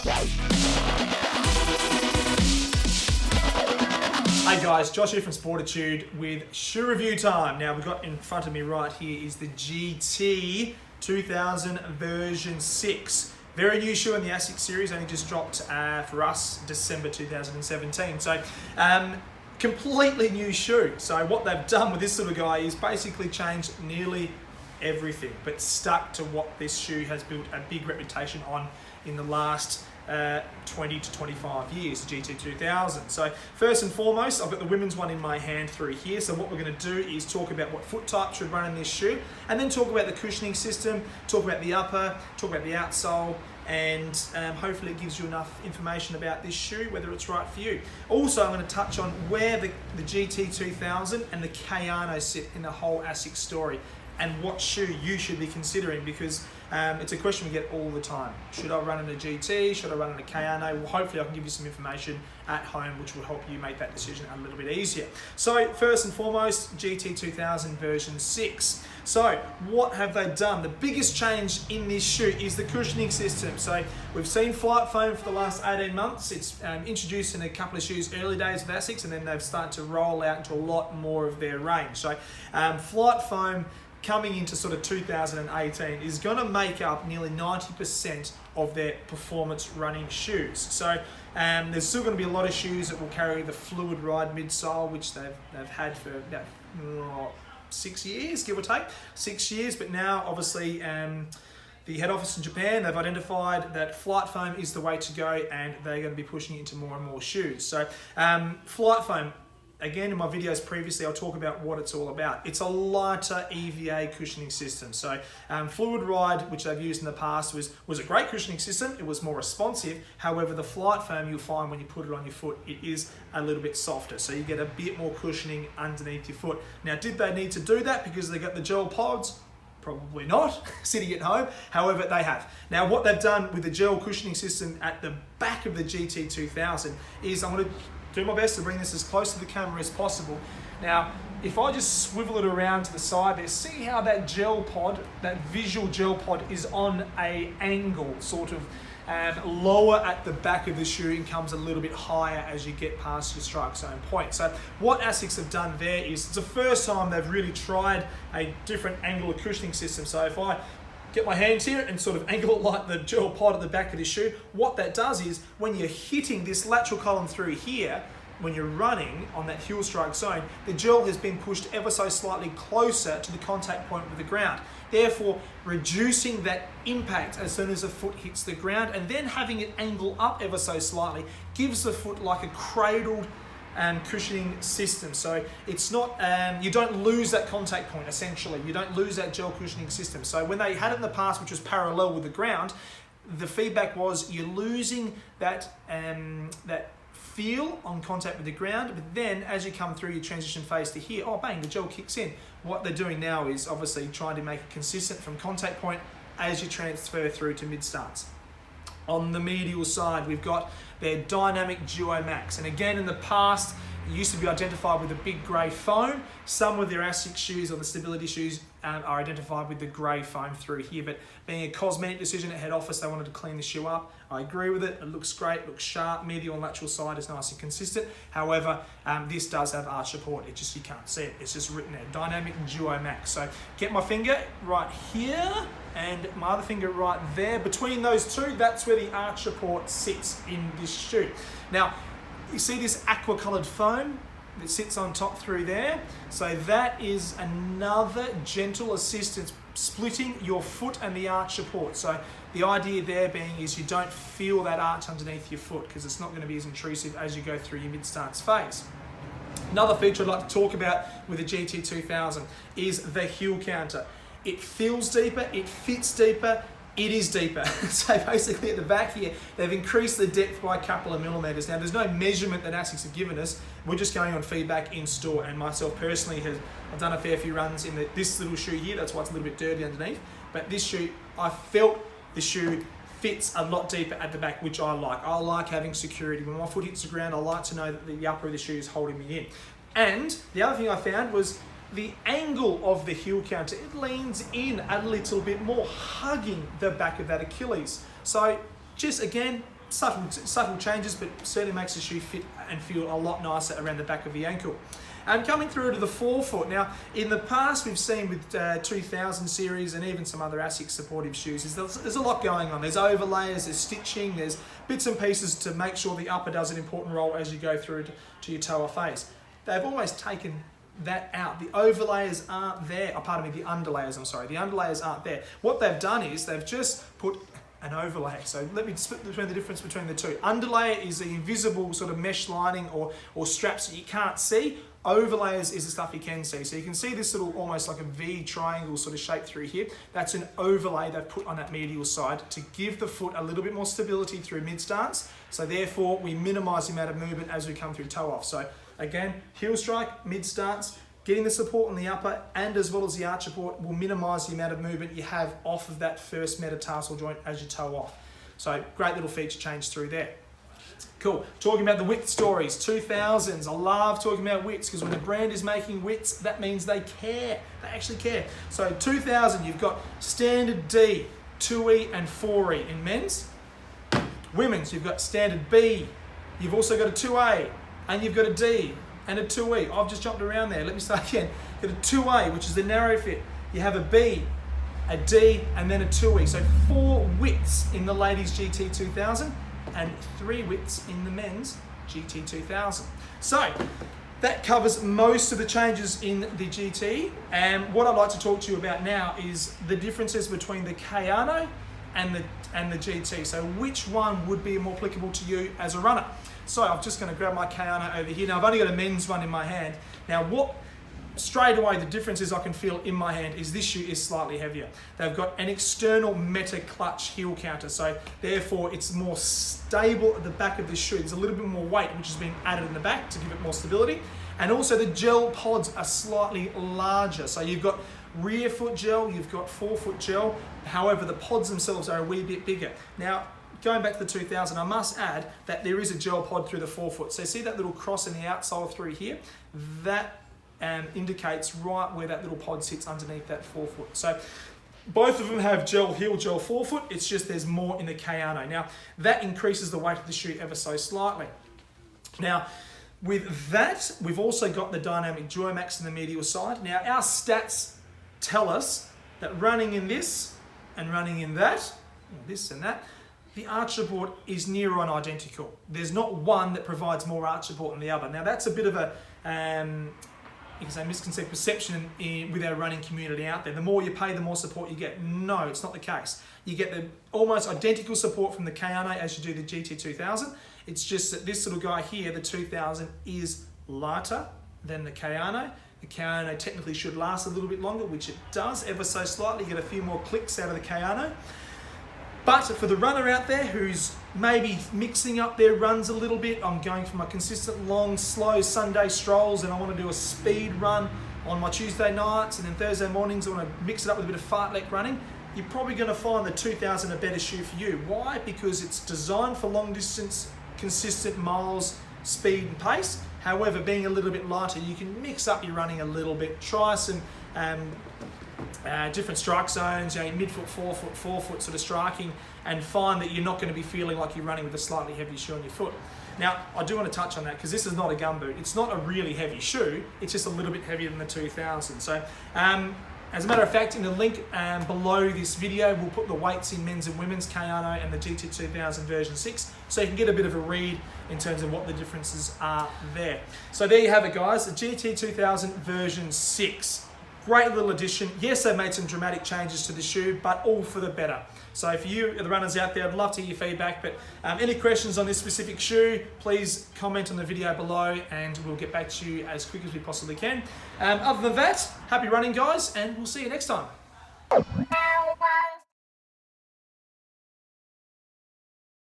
Hey guys, Josh here from Sportitude with shoe review time. Now we've got in front of me right here is the GT-2000 version 6. Very new shoe in the Asics series, only just dropped for us December 2017. So completely new shoe. So what they've done with this little guy is basically changed nearly everything, but stuck to what this shoe has built a big reputation on in the last 20 to 25 years, the GT-2000. So first and foremost, I've got the women's one in my hand through here. So what we're going to do is talk about what foot type should run in this shoe, and then talk about the cushioning system, talk about the upper, talk about the outsole, and hopefully it gives you enough information about this shoe, whether it's right for you. Also, I'm going to touch on where the GT-2000 and the Kayano sit in the whole Asics story, and what shoe you should be considering, because it's a question we get all the time. Should I run in a GT? Should I run in a Kayano? Well, hopefully I can give you some information at home which will help you make that decision a little bit easier. So first and foremost, GT-2000 version 6. So what have they done? The biggest change in this shoe is the cushioning system. So we've seen flight foam for the last 18 months. It's introduced in a couple of shoes early days of Asics, and then they've started to roll out into a lot more of their range. So flight foam coming into sort of 2018 is going to make up nearly 90% of their performance running shoes. So there's still going to be a lot of shoes that will carry the fluid ride midsole, which they've had for about 6 years, give or take, 6 years. But now, obviously, the head office in Japan, they've identified that flight foam is the way to go, and they're going to be pushing it into more and more shoes. So flight foam, again, in my videos previously, I'll talk about what it's all about. It's a lighter EVA cushioning system. So Fluid Ride, which they've used in the past, was a great cushioning system. It was more responsive. However, the flight foam, you'll find when you put it on your foot, it is a little bit softer. So you get a bit more cushioning underneath your foot. Now, did they need to do that because they got the gel pods? Probably not, sitting at home. However, they have. Now, what they've done with the gel cushioning system at the back of the GT-2000 is, I'm going to do my best to bring this as close to the camera as possible. Now, if I just swivel it around to the side there, see how that gel pod, that visual gel pod, is on an angle, sort of lower at the back of the shoe and comes a little bit higher as you get past your strike zone point. So what Asics have done there is, it's the first time they've really tried a different angle of cushioning system. So if I get my hands here and sort of angle it like the gel pod at the back of the shoe, what that does is, when you're hitting this lateral column through here, when you're running on that heel strike zone, the gel has been pushed ever so slightly closer to the contact point with the ground, therefore reducing that impact as soon as the foot hits the ground, and then having it angle up ever so slightly gives the foot like a cradled cushioning system. So it's not, you don't lose that contact point, essentially. You don't lose that gel cushioning system. So when they had it in the past, which was parallel with the ground, the feedback was you're losing that, that feel on contact with the ground, but then as you come through your transition phase to here, oh bang, the gel kicks in. What they're doing now is obviously trying to make it consistent from contact point as you transfer through to mid starts. On the medial side, we've got their Dynamic Duo Max. And again, in the past, it used to be identified with the big grey foam. Some of their Asics shoes or the stability shoes are identified with the grey foam through here. But being a cosmetic decision at head office, they wanted to clean the shoe up. I agree with it. It looks great, it looks sharp. Medial and lateral side is nice and consistent. However, this does have arch support. It just, you can't see it. It's just written there, Dynamic Duo Max. So get my finger right here and my other finger right there. Between those two, that's where the arch support sits in this shoe. Now, you see this aqua coloured foam that sits on top through there? So that is another gentle assistance, splitting your foot and the arch support. So the idea there being is you don't feel that arch underneath your foot, because it's not going to be as intrusive as you go through your mid-starts phase. Another feature I'd like to talk about with the GT-2000 is the heel counter. It feels deeper, it fits deeper, it is deeper. So basically at the back here, they've increased the depth by a couple of millimeters. Now, there's no measurement that Asics have given us. We're just going on feedback in store, and myself personally, I've done a fair few runs in this little shoe here. That's why it's a little bit dirty underneath. But this shoe, I felt the shoe fits a lot deeper at the back, which I like. I like having security. When my foot hits the ground, I like to know that the upper of the shoe is holding me in. And the other thing I found was the angle of the heel counter. It leans in a little bit more, hugging the back of that Achilles. So just again, subtle changes, but certainly makes the shoe fit and feel a lot nicer around the back of the ankle. Coming through to the forefoot. Now, in the past, we've seen with 2000 series and even some other Asics supportive shoes, there's a lot going on. There's overlays, there's stitching, there's bits and pieces to make sure the upper does an important role as you go through to your toe-off phase. They've almost taken that out. The overlayers aren't there. Oh, pardon me, the underlayers, I'm sorry. The underlayers aren't there. What they've done is they've just put an overlay. So let me split between the difference between the two. Underlayer is the invisible sort of mesh lining or straps that you can't see. Overlayers is the stuff you can see. So you can see this little almost like a V triangle sort of shape through here. That's an overlay they've put on that medial side to give the foot a little bit more stability through mid-stance. So therefore we minimize the amount of movement as we come through toe-off. So again, heel strike, mid-stance, getting the support on the upper and as well as the arch support will minimize the amount of movement you have off of that first metatarsal joint as you toe off. So great little feature change through there. Cool. Talking about the width stories, 2000s. I love talking about widths because when the brand is making widths, that means they care. They actually care. So 2000, you've got standard D, 2E and 4E in men's. Women's, you've got standard B. You've also got a 2A and you've got a D and a 2E. I've just jumped around there. Let me start again. You've got a 2A, which is the narrow fit. You have a B, a D, and then a 2E. So 4 widths in the ladies GT-2000 and 3 widths in the men's GT-2000. So that covers most of the changes in the GT. And what I'd like to talk to you about now is the differences between the Kayano and the GT. So which one would be more applicable to you as a runner? So I'm just going to grab my Kayano over here. Now I've only got a men's one in my hand. Now what straight away the difference is I can feel in my hand is this shoe is slightly heavier. They've got an external meta clutch heel counter, so therefore it's more stable at the back of the shoe. There's a little bit more weight which has been added in the back to give it more stability. And also the gel pods are slightly larger. So you've got rear foot gel, you've got forefoot gel. However, the pods themselves are a wee bit bigger. Now, going back to the 2000, I must add that there is a gel pod through the forefoot. So see that little cross in the outsole through here? That indicates right where that little pod sits underneath that forefoot. So both of them have gel heel, gel forefoot. It's just there's more in the Kayano. Now, that increases the weight of the shoe ever so slightly. Now, with that, we've also got the dynamic Joymax in the medial side. Now, our stats tell us that running in this and running in that, this and that, the arch support is near on identical. There's not one that provides more arch support than the other. Now that's a bit of a you can say misconceived perception with our running community out there. The more you pay, the more support you get. No, it's not the case. You get the almost identical support from the Kayano as you do the GT-2000. It's just that this little guy here, the 2000, is lighter than the Kayano. The Kayano technically should last a little bit longer, which it does ever so slightly. You get a few more clicks out of the Kayano. But for the runner out there who's maybe mixing up their runs a little bit, I'm going for my consistent long, slow Sunday strolls and I want to do a speed run on my Tuesday nights and then Thursday mornings I want to mix it up with a bit of fartlek running, you're probably going to find the 2000 a better shoe for you. Why? Because it's designed for long distance, consistent miles, speed and pace. However, being a little bit lighter, you can mix up your running a little bit, try some different strike zones, midfoot, forefoot sort of striking, and find that you're not going to be feeling like you're running with a slightly heavy shoe on your foot. Now, I do want to touch on that because this is not a gumboot. It's not a really heavy shoe. It's just a little bit heavier than the 2000. So, as a matter of fact, in the link below this video, we'll put the weights in men's and women's Kayano and the GT-2000 version 6, so you can get a bit of a read in terms of what the differences are there. So there you have it, guys, the GT-2000 version 6. Great little addition. Yes, they've made some dramatic changes to the shoe, but all for the better. So for you, the runners out there, I'd love to hear your feedback, but any questions on this specific shoe, please comment on the video below and we'll get back to you as quick as we possibly can. Other than that, happy running, guys, and we'll see you next time.